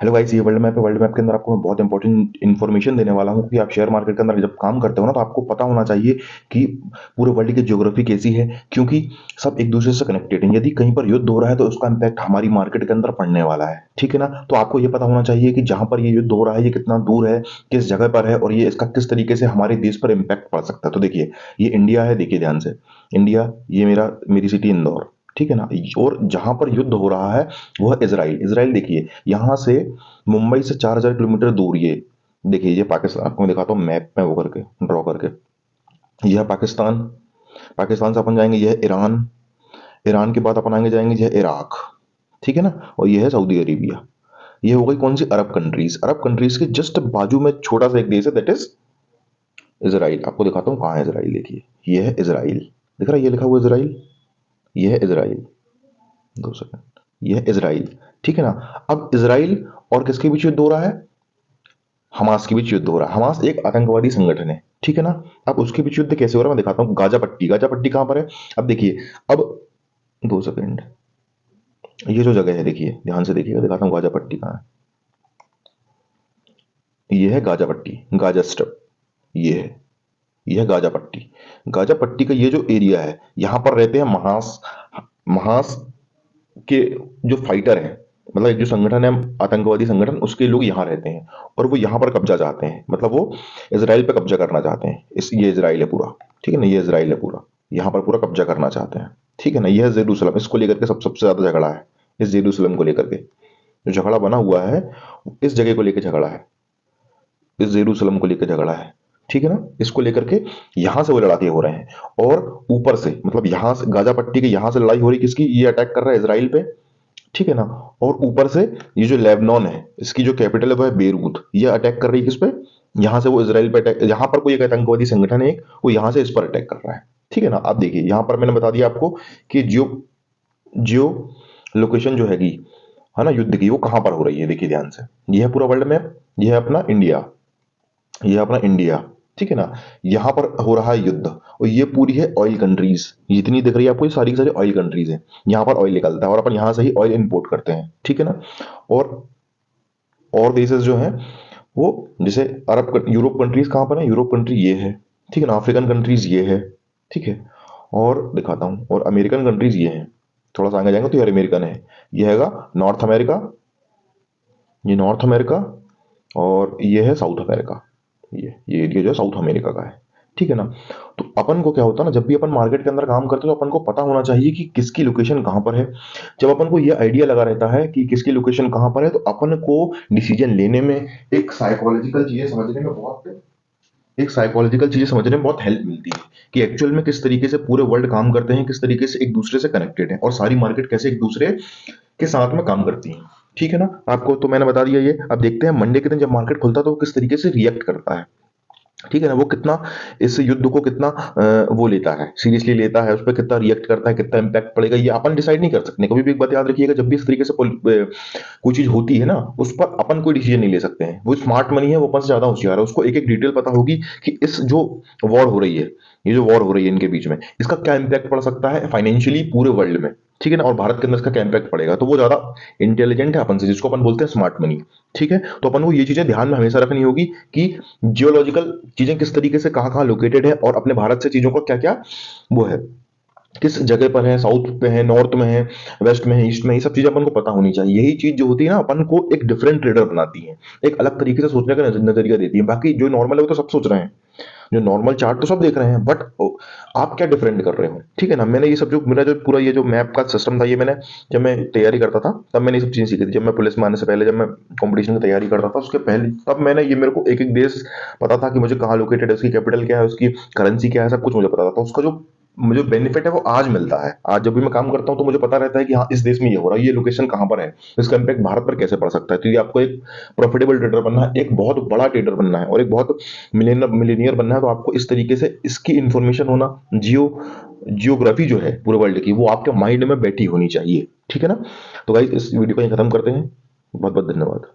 Hello guys, ये world map है। World map के अंदर आपको मैं बहुत इंपॉर्टेंट इन्फॉर्मेशन देने वाला हूँ कि आप शेयर मार्केट के अंदर जब काम करते हो ना, तो आपको पता होना चाहिए कि पूरे वर्ल्ड की ज्योग्राफी कैसी है, क्योंकि सब एक दूसरे से कनेक्टेड हैं। यदि कहीं पर युद्ध हो रहा है तो उसका इम्पैक्ट हमारी मार्केट के अंदर पड़ने वाला है, ठीक है ना। तो आपको ये पता होना चाहिए कि जहां पर ये युद्ध हो रहा है ये कितना दूर है, किस जगह पर है, और ये इसका किस तरीके से हमारे देश पर इम्पैक्ट पड़ सकता है। तो देखिए, ये इंडिया है, देखिए ध्यान से। इंडिया, ये मेरी सिटी इंदौर, ठीक है ना। और जहां पर युद्ध हो रहा है वह इजराइल। इजराइल देखिए, यहां से मुंबई से 4,000 किलोमीटर दूर ये। देखिए, ये पाकिस्तान, आपको मैं दिखाता हूँ मैप में वो करके, ड्रॉ करके। यह पाकिस्तान। पाकिस्तान से अपन जाएंगे, यह ईरान। ईरान के बाद अपन आगे जाएंगे, यह इराक, ठीक है ना। और यह है सऊदी अरेबिया। ये हो गई कौन सी, अरब कंट्रीज। अरब कंट्रीज के जस्ट बाजू में छोटा सा एक देश है, दैट इज इसराइल। आपको दिखाता हूँ कहाँ है इसराइल। देखिए, ये है इसराइल। दिख रहा है ये लिखा हुआ इसराइल। ये है इसराइल। 2 सेकंड। ये है इसराइल, ठीक है ना। अब इसराइल और किसके बीच युद्ध हो रहा है? हमास के बीच युद्ध हो रहा है। हमास एक आतंकवादी संगठन है, ठीक है ना। अब उसके बीच युद्ध कैसे हो रहा है मैं दिखाता हूँ। गाजा पट्टी, गाजा पट्टी कहां पर है? अब देखिए, अब 2 सेकंड। ये जो जगह है, देखिए ध्यान से देखिएगा, दिखाता हूँ गाजा पट्टी कहाँ है। ये है गाजा पट्टी, गाजा स्ट्रिप। ये है, यह है गाजा पट्टी। गाजा पट्टी का ये जो एरिया है, यहां पर रहते हैं महास। महास के जो फाइटर हैं, मतलब एक जो संगठन है, आतंकवादी संगठन, उसके लोग यहाँ रहते हैं। और वो यहाँ पर कब्जा चाहते हैं, मतलब वो इसराइल पे कब्जा करना चाहते हैं। ये इसराइल है पूरा, ठीक है ना। ये इसराइल है पूरा, यहाँ पर पूरा कब्जा करना चाहते हैं, ठीक है ना। यह है जेरूसलम। इसको लेकर के सबसे ज्यादा झगड़ा है। इस जेरूसलम को लेकर के जो झगड़ा बना हुआ है, इस जगह को लेकर झगड़ा है। इस जेरूसलम को लेकर झगड़ा है, ठीक है ना। इसको लेकर के यहां से वो लड़ाके हो रहे हैं। और ऊपर से, मतलब यहां से गाजा पट्टी के यहां से लड़ाई हो रही, किसकी? ये अटैक कर रहा है इसराइल पे, ठीक है ना। और ऊपर से ये जो लेबनान है, इसकी जो कैपिटल है वो है बेरूत, ये अटैक कर रही है किस पे? यहाँ से वो इसराइल पे अटैक, यहाँ पर कोई एक आतंकवादी संगठन है एक, वो यहाँ से इस पर अटैक कर रहा है, ठीक है ना। आप देखिए, यहाँ पर मैंने बता दिया आपको कि जियो जियो लोकेशन जो हैगी, है ना, युद्ध की, वो कहाँ पर हो रही है। देखिए ध्यान से, ये है पूरा वर्ल्ड मैप। ये है अपना इंडिया, ये है अपना इंडिया, ठीक है ना। यहाँ पर हो रहा है युद्ध, और ये पूरी है ऑयल कंट्रीज। जितनी दिख रही है आपको, ये सारी की सारी ऑयल कंट्रीज है। यहाँ पर ऑयल निकलता है और अपन यहाँ से ही ऑयल इंपोर्ट करते हैं, ठीक है ना। और और देशेस जो हैं, वो जैसे यूरोप कंट्रीज कहाँ पर है? यूरोप कंट्री ये है, ठीक है ना। अफ्रीकन कंट्रीज ये है, ठीक है। और दिखाता हूँ, और अमेरिकन कंट्रीज ये हैं। थोड़ा सा आगे जाएंगे तो ये अमेरिकन है। ये हैगा नॉर्थ अमेरिका, ये नॉर्थ अमेरिका। और ये है साउथ अमेरिका। ये एरिया जो है साउथ अमेरिका का है, ठीक है ना। तो अपन को क्या होता है ना, जब भी अपन मार्केट के अंदर काम करते हैं तो अपन को पता होना चाहिए कि किसकी लोकेशन कहाँ पर है। जब अपन को ये आइडिया लगा रहता है कि किसकी लोकेशन कहाँ पर है, तो अपन को डिसीजन लेने में, एक साइकोलॉजिकल चीजें समझने में बहुत एक साइकोलॉजिकल चीजें समझने में बहुत हेल्प मिलती है कि एक्चुअल में किस तरीके से पूरे वर्ल्ड काम करते हैं, किस तरीके से एक दूसरे से कनेक्टेड है, और सारी मार्केट कैसे एक दूसरे के साथ में काम करती हैं, ठीक है ना। आपको तो मैंने बता दिया ये। अब देखते हैं मंडे के दिन जब मार्केट खुलता है तो वो किस तरीके से रिएक्ट करता है, ठीक है ना। वो कितना इस युद्ध को कितना वो लेता है, सीरियसली लेता है, उस पर कितना रिएक्ट करता है, कितना इम्पैक्ट पड़ेगा, ये अपन डिसाइड नहीं कर सकते। कभी भी एक बात याद रखिएगा, जब भी इस तरीके से कोई चीज होती है ना, उस पर अपन कोई डिसीजन नहीं ले सकते हैं। वो स्मार्ट मनी है, वो अपन से ज्यादा होशियार है, उसको एक एक डिटेल पता होगी कि इस जो वॉर हो रही है, ये जो वॉर हो रही है इनके बीच में, इसका क्या इम्पैक्ट पड़ सकता है फाइनेंशियली पूरे वर्ल्ड में, ठीक है ना। और भारत के अंदर इसका क्या इम्पैक्ट पड़ेगा, तो वो ज्यादा इंटेलिजेंट है अपन से, जिसको अपन बोलते हैं स्मार्ट मनी, ठीक है। तो अपन को ये चीजें ध्यान में हमेशा रखनी होगी कि जियोलॉजिकल चीजें किस तरीके से कहाँ कहाँ लोकेटेड है, और अपने भारत से चीजों का क्या क्या वो है, किस जगह पर है, साउथ पे है, नॉर्थ में है, वेस्ट में है, ईस्ट में है, ये सब चीजें अपन को पता होनी चाहिए। यही चीज जो होती है ना, अपन को एक डिफरेंट ट्रेडर बनाती है, एक अलग तरीके से सोचने का नजरिया देती है। बाकी जो नॉर्मल है वो तो सब सोच रहे हैं, जो नॉर्मल चार्ट तो सब देख रहे हैं, बट आप क्या डिफरेंट कर रहे हो, ठीक है ना। मैंने ये सब जो मेरा जो पूरा ये जो मैप का सिस्टम था, ये मैंने जब मैं तैयारी करता था तब मैंने ये सब चीजें सीखी थी। जब मैं पुलिस में आने से पहले, जब मैं कंपटीशन की तैयारी करता था उसके पहले, तब मैंने ये, मेरे को एक एक देश पता था कि मुझे कहाँ लोकेटेड है, उसकी कैपिटल क्या है, उसकी करेंसी क्या है, सब कुछ मुझे पता था। तो उसका जो मुझे बेनिफिट है वो आज मिलता है। आज जब भी मैं काम करता हूँ तो मुझे पता रहता है कि हाँ, इस देश में ये हो रहा है, ये लोकेशन कहाँ पर है, इसका इम्पैक्ट भारत पर कैसे पड़ सकता है। तो ये आपको एक प्रॉफिटेबल ट्रेडर बनना है, एक बहुत बड़ा ट्रेडर बनना है, और एक बहुत मिलेनियर बनना है, तो आपको इस तरीके से इसकी इंफॉर्मेशन होना, जियोग्राफी जो है पूरे वर्ल्ड की, वो आपके माइंड में बैठी होनी चाहिए, ठीक है ना। तो गाइस, इस वीडियो को यहीं खत्म करते हैं। बहुत बहुत धन्यवाद।